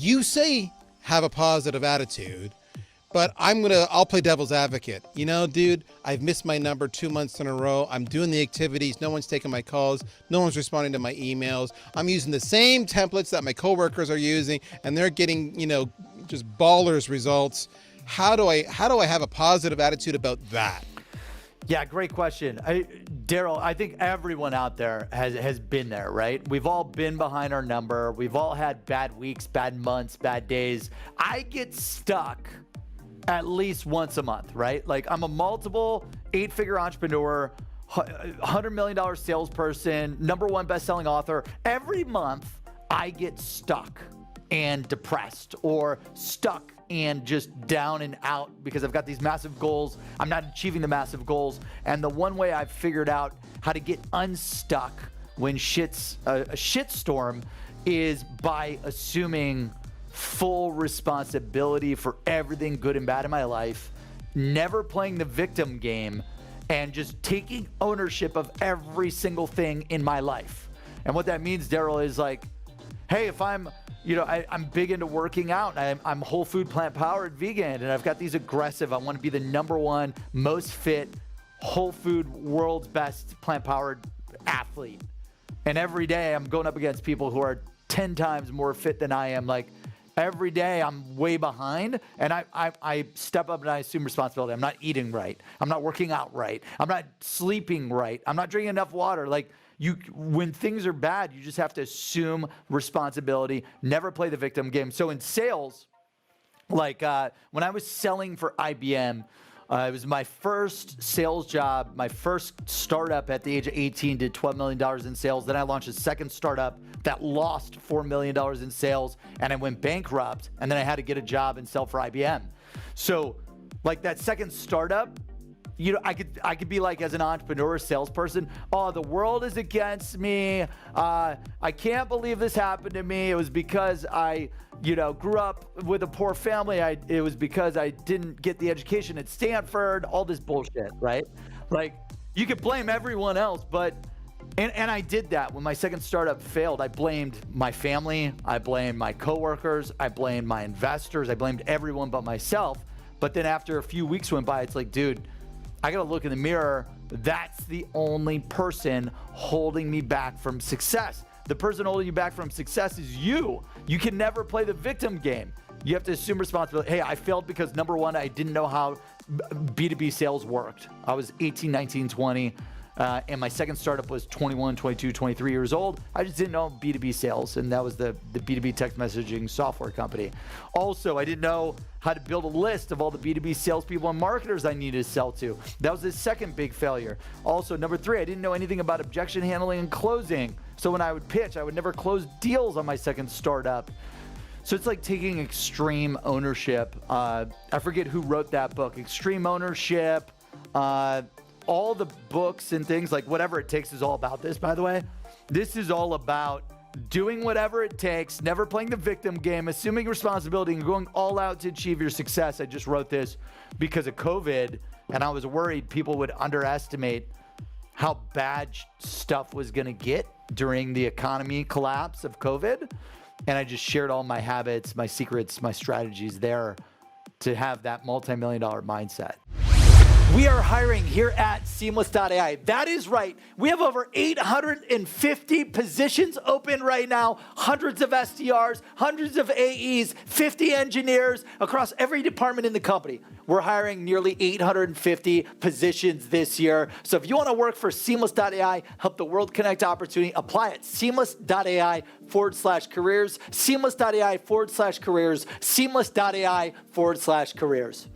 you say have a positive attitude, but I'll play devil's advocate. You know, dude, I've missed my number 2 months in a row. I'm doing the activities. No one's taking my calls. No one's responding to my emails. I'm using the same templates that my coworkers are using, and they're getting, just ballers results. How do I have a positive attitude about that? Yeah, great question. Daryl, I think everyone out there has been there, right? We've all been behind our number. We've all had bad weeks, bad months, bad days. I get stuck at least once a month, right? Like, I'm a multiple 8-figure entrepreneur, $100 million salesperson, #1 best-selling author. Every month I get stuck and depressed, or stuck and just down and out because I've got these massive goals. I'm not achieving the massive goals. And the one way I've figured out how to get unstuck when shit's a shitstorm is by assuming full responsibility for everything good and bad in my life, never playing the victim game, and just taking ownership of every single thing in my life. And what that means, Daryl, is like, hey, if I'm big into working out. I'm whole food, plant powered, vegan, and I've got these aggressive. I want to be the #1 most fit, whole food, world's best plant powered athlete. And every day I'm going up against people who are 10 times more fit than I am. Like, every day I'm way behind, and I step up and I assume responsibility. I'm not eating right. I'm not working out right. I'm not sleeping right. I'm not drinking enough water. Like, when things are bad, you just have to assume responsibility, never play the victim game. So in sales, like when I was selling for IBM, it was my first sales job, my first startup at the age of 18, did $12 million in sales. Then I launched a second startup that lost $4 million in sales, and I went bankrupt, and then I had to get a job and sell for IBM. So like that second startup, I could be like, as an entrepreneur, salesperson, oh, the world is against me. I can't believe this happened to me. It was because I, grew up with a poor family. It was because I didn't get the education at Stanford, all this bullshit, right? Like, you could blame everyone else, but, and I did that. When my second startup failed, I blamed my family. I blamed my coworkers. I blamed my investors. I blamed everyone but myself. But then after a few weeks went by, it's like, dude, I gotta look in the mirror. That's the only person holding me back from success. The person holding you back from success is you. You can never play the victim game. You have to assume responsibility. Hey, I failed because #1, I didn't know how B2B sales worked. I was 18, 19, 20. And my second startup was 21, 22, 23 years old. I just didn't know B2B sales, and that was the B2B text messaging software company. Also, I didn't know how to build a list of all the B2B salespeople and marketers I needed to sell to. That was the second big failure. Also, #3, I didn't know anything about objection handling and closing. So when I would pitch, I would never close deals on my second startup. So it's like taking extreme ownership. I forget who wrote that book, Extreme Ownership. All the books and things, like Whatever It Takes, is all about this, by the way. This is all about doing whatever it takes, never playing the victim game, assuming responsibility, and going all out to achieve your success. I just wrote this because of COVID, and I was worried people would underestimate how bad stuff was going to get during the economy collapse of COVID. And I just shared all my habits, my secrets, my strategies there to have that multi-million-dollar mindset. We are hiring here at Seamless.AI. That is right. We have over 850 positions open right now, hundreds of SDRs, hundreds of AEs, 50 engineers across every department in the company. We're hiring nearly 850 positions this year. So if you want to work for Seamless.AI, help the world connect opportunity, apply at Seamless.AI/careers, Seamless.AI/careers, Seamless.AI/careers.